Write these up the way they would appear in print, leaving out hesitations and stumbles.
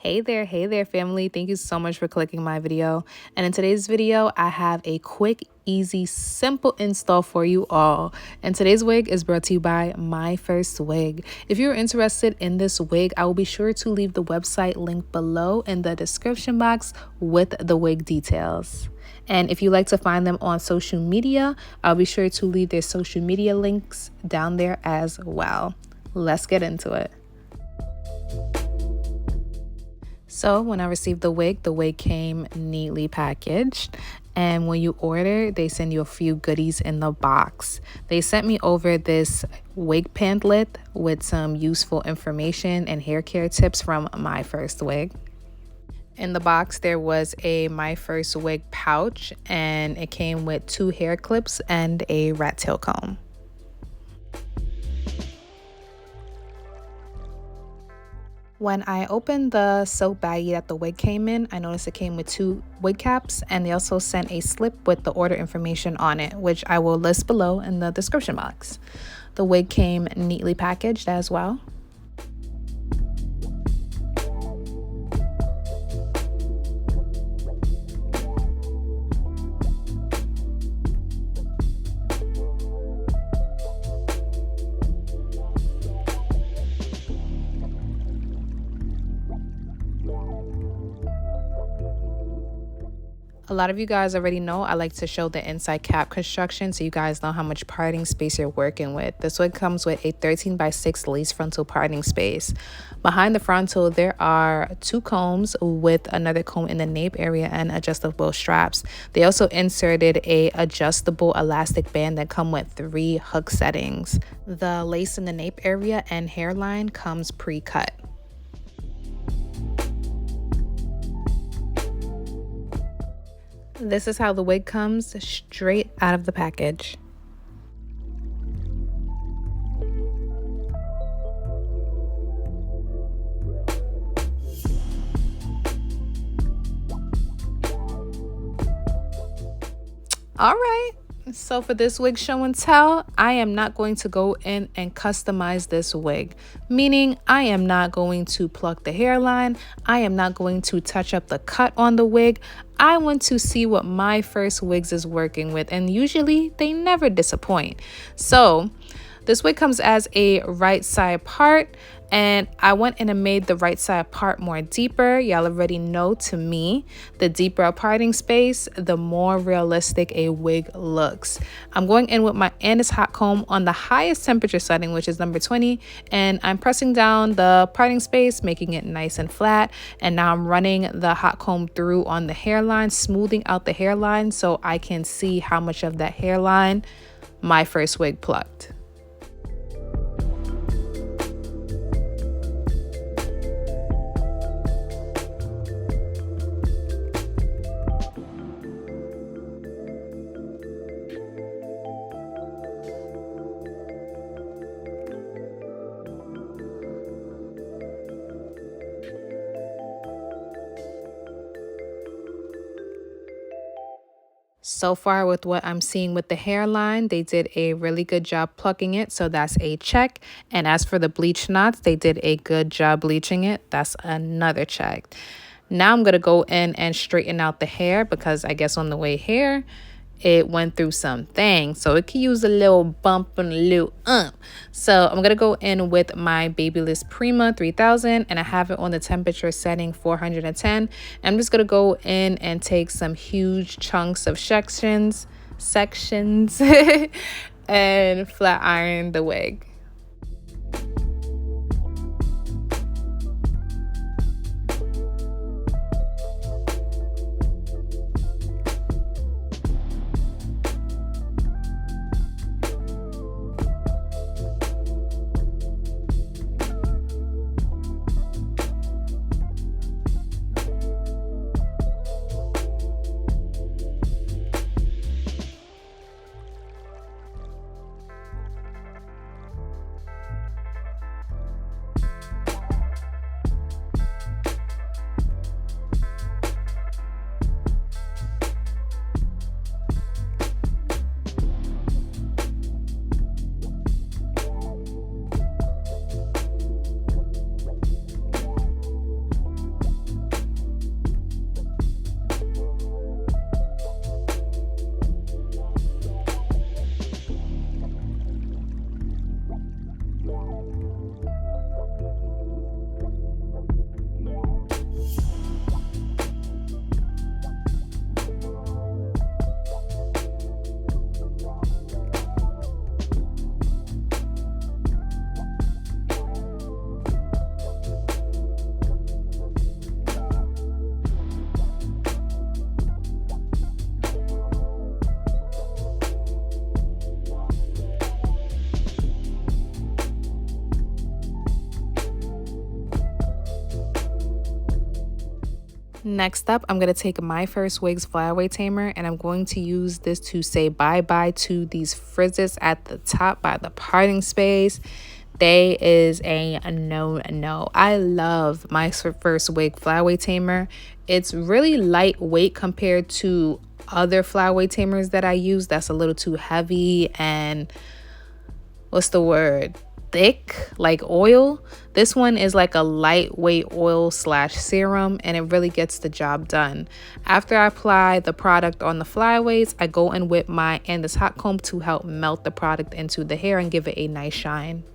Hey there, family. Thank you so much for clicking my video. And in today's video, I have a quick, easy, simple install for you all. And today's wig is brought to you by MyFirstWig. If you're interested in this wig, I will be sure to leave the website link below in the description box with the wig details. And if you like to find them on social media, I'll be sure to leave their social media links down there as well. Let's get into it. So when I received the wig came neatly packaged. And when you order, they send you a few goodies in the box. They sent me over this wig pamphlet with some useful information and hair care tips from MyFirstWig. In the box, there was a MyFirstWig pouch, and it came with 2 hair clips and a rat tail comb. When I opened the soap baggie that the wig came in, I noticed it came with 2 wig caps, and they also sent a slip with the order information on it, which I will list below in the description box. The wig came neatly packaged as well. A lot of you guys already know I like to show the inside cap construction so you guys know how much parting space you're working with. This wig comes with a 13x6 lace frontal parting space. Behind the frontal, there are 2 combs with another comb in the nape area and adjustable straps. They also inserted a adjustable elastic band that come with 3 hook settings. The lace in the nape area and hairline comes pre-cut. This is how the wig comes straight out of the package. All right. So for this wig show and tell, I am not going to go in and customize this wig, meaning I am not going to pluck the hairline. I am not going to touch up the cut on the wig. I want to see what MyFirstWigs is working with, and usually they never disappoint. So this wig comes as a right side part, and I went in and made the right side part more deeper. Y'all already know, to me, the deeper a parting space, the more realistic a wig looks. I'm going in with my Andes hot comb on the highest temperature setting, which is number 20, and I'm pressing down the parting space, making it nice and flat. And now I'm running the hot comb through on the hairline, smoothing out the hairline so I can see how much of that hairline MyFirstWig plucked. So far with what I'm seeing with the hairline, they did a really good job plucking it, so that's a check. And as for the bleach knots, they did a good job bleaching it. That's another check. Now I'm going to go in and straighten out the hair because I guess on the way here, it went through something, so it could use a little bump and a little So I'm gonna go in with my Babyliss Prima 3000, and I have it on the temperature setting 410. I'm just gonna go in and take some huge chunks of sections and flat iron the wig. Next up, I'm going to take MyFirstWig's flyaway tamer, and I'm going to use this to say bye-bye to these frizzes at the top by the parting space. They is a no. I love MyFirstWig flyaway tamer. It's really lightweight compared to other flyaway tamers that I use. That's a little too heavy and what's the word? Thick, like oil. This one is like a lightweight oil / serum, and it really gets the job done. After I apply the product on the flyaways, I go in with my Andis hot comb to help melt the product into the hair and give it a nice shine.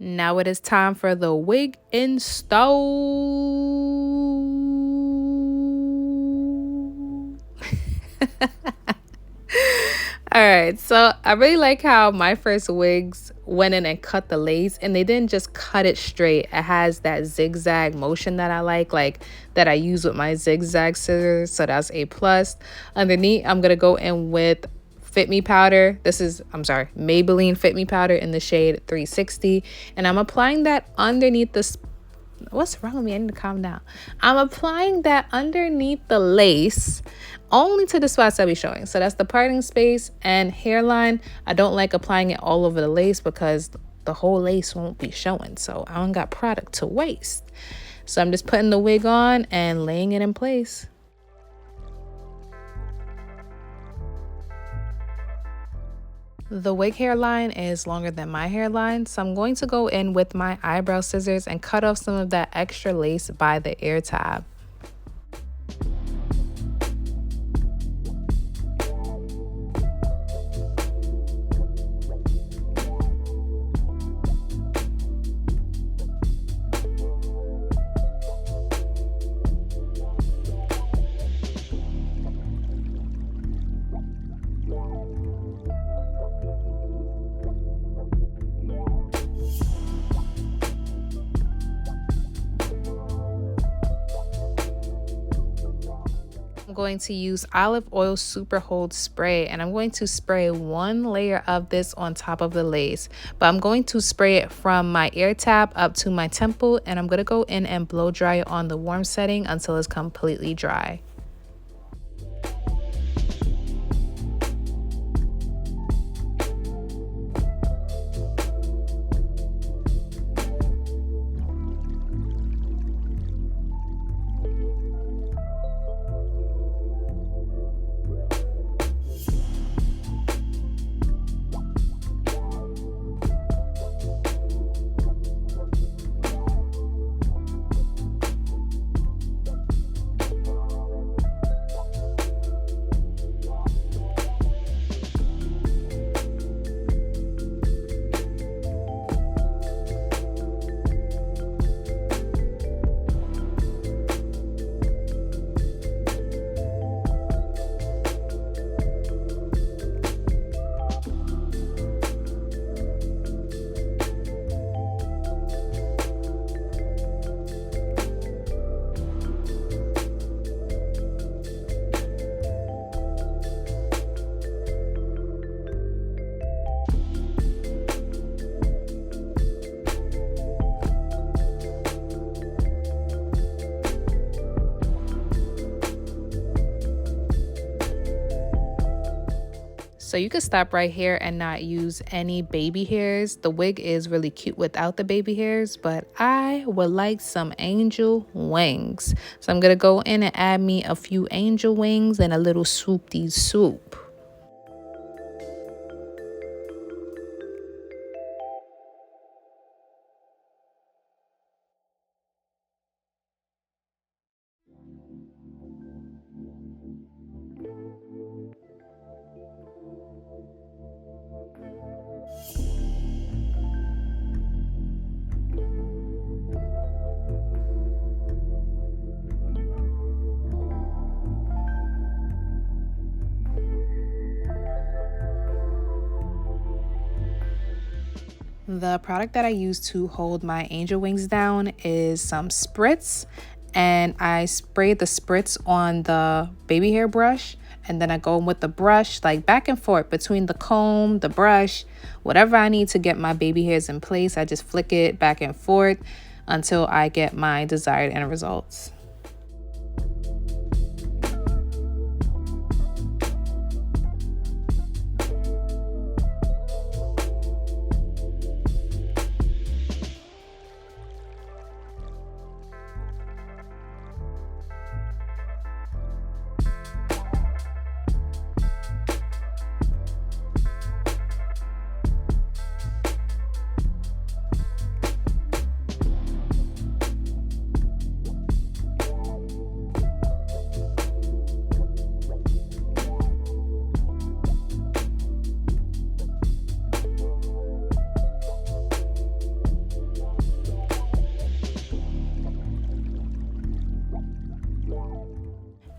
Now it is time for the wig install. All right, so I really like how MyFirstWigs went in and cut the lace, and they didn't just cut it straight. It has that zigzag motion that I like that I use with my zigzag scissors, so that's a plus. Underneath, I'm gonna go in with Fit Me powder. This is, Maybelline Fit Me powder in the shade 360, and I'm applying that underneath the what's wrong with me? I need to calm down. I'm applying that underneath the lace, only to the spots I'll be showing. So that's the parting space and hairline. I don't like applying it all over the lace because the whole lace won't be showing, so I don't got product to waste. So I'm just putting the wig on and laying it in place. The wig hairline is longer than my hairline, so I'm going to go in with my eyebrow scissors and cut off some of that extra lace by the ear tab. I'm going to use olive oil super hold spray, and I'm going to spray one layer of this on top of the lace, but I'm going to spray it from my ear tab up to my temple, and I'm going to go in and blow dry it on the warm setting until it's completely dry. So you could stop right here and not use any baby hairs. The wig is really cute without the baby hairs, but I would like some angel wings. So I'm gonna go in and add me a few angel wings and a little swoop-dee-swoop. The product that I use to hold my angel wings down is some spritz, and I sprayed the spritz on the baby hair brush, and then I go with the brush like back and forth between the comb, the brush, whatever I need to get my baby hairs in place. I just flick it back and forth until I get my desired end results.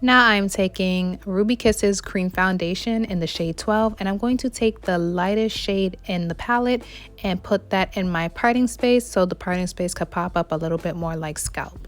Now I'm taking Ruby Kisses Cream Foundation in the shade 12, and I'm going to take the lightest shade in the palette and put that in my parting space so the parting space could pop up a little bit more like scalp.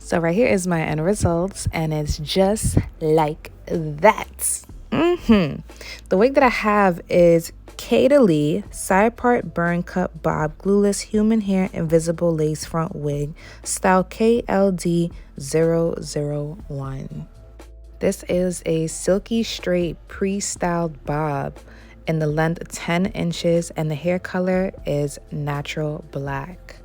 So right here is my end results, and it's just like that. The wig that I have is Kaayladee side part burn cut bob glueless human hair invisible lace front wig, style Kaayladee 001. This is a silky straight pre-styled bob in the length 10 inches, and the hair color is natural black.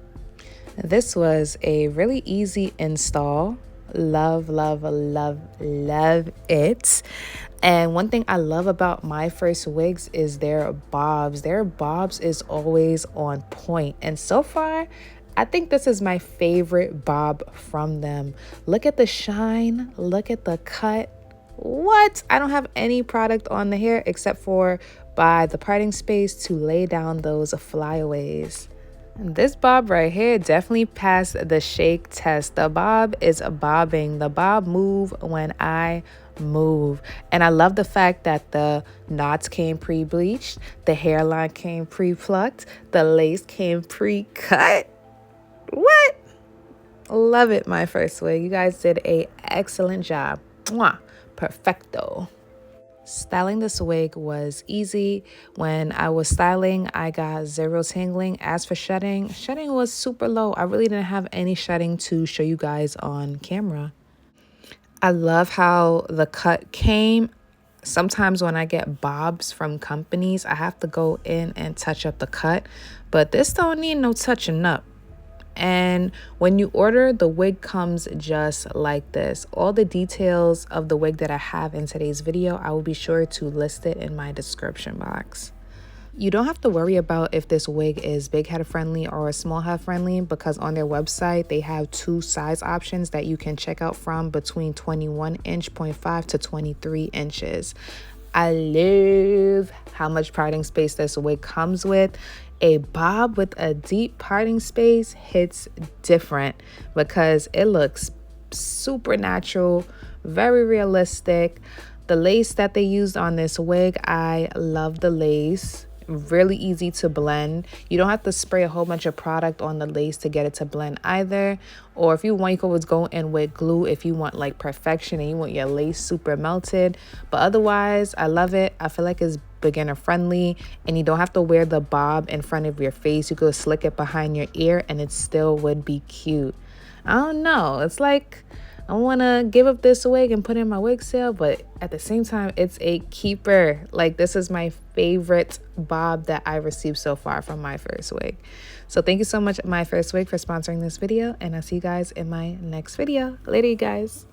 This was a really easy install. Love, love, love, love it. And one thing I love about MyFirstWigs is their bobs. Their bobs is always on point. And so far, I think this is my favorite bob from them. Look at the shine. Look at the cut. What? I don't have any product on the hair except for by the parting space to lay down those flyaways. This bob right here definitely passed the shake test. The bob is bobbing. The bob move when I move. And I love the fact that the knots came pre-bleached, the hairline came pre-plucked, the lace came pre-cut. What? Love it, MyFirstWig. You guys did an excellent job. Mwah. Perfecto. Styling this wig was easy. When I was styling, I got zero tangling. As for shedding was super low. I really didn't have any shedding to show you guys on camera. I love how the cut came. Sometimes when I get bobs from companies, I have to go in and touch up the cut, but this don't need no touching up. And when you order, the wig comes just like this. All the details of the wig that I have in today's video, I will be sure to list it in my description box. You don't have to worry about if this wig is big head friendly or small head friendly, because on their website they have two size options that you can check out from, between 21.5 to 23 inches. I love how much parting space this wig comes with. A bob with a deep parting space hits different because it looks super natural, very realistic. The lace that they used on this wig, I love the lace. really easy to blend. You don't have to spray a whole bunch of product on the lace to get it to blend either. Or if you want, you can always go in with glue if you want like perfection and you want your lace super melted. But otherwise, I love it. I feel like it's beginner friendly, and you don't have to wear the bob in front of your face. You could slick it behind your ear and it still would be cute. I don't know, it's like I want to give up this wig and put in my wig sale, but at the same time, it's a keeper. Like, this is my favorite bob that I received so far from MyFirstWig. So thank you so much, MyFirstWig, for sponsoring this video, and I'll see you guys in my next video. Later, you guys.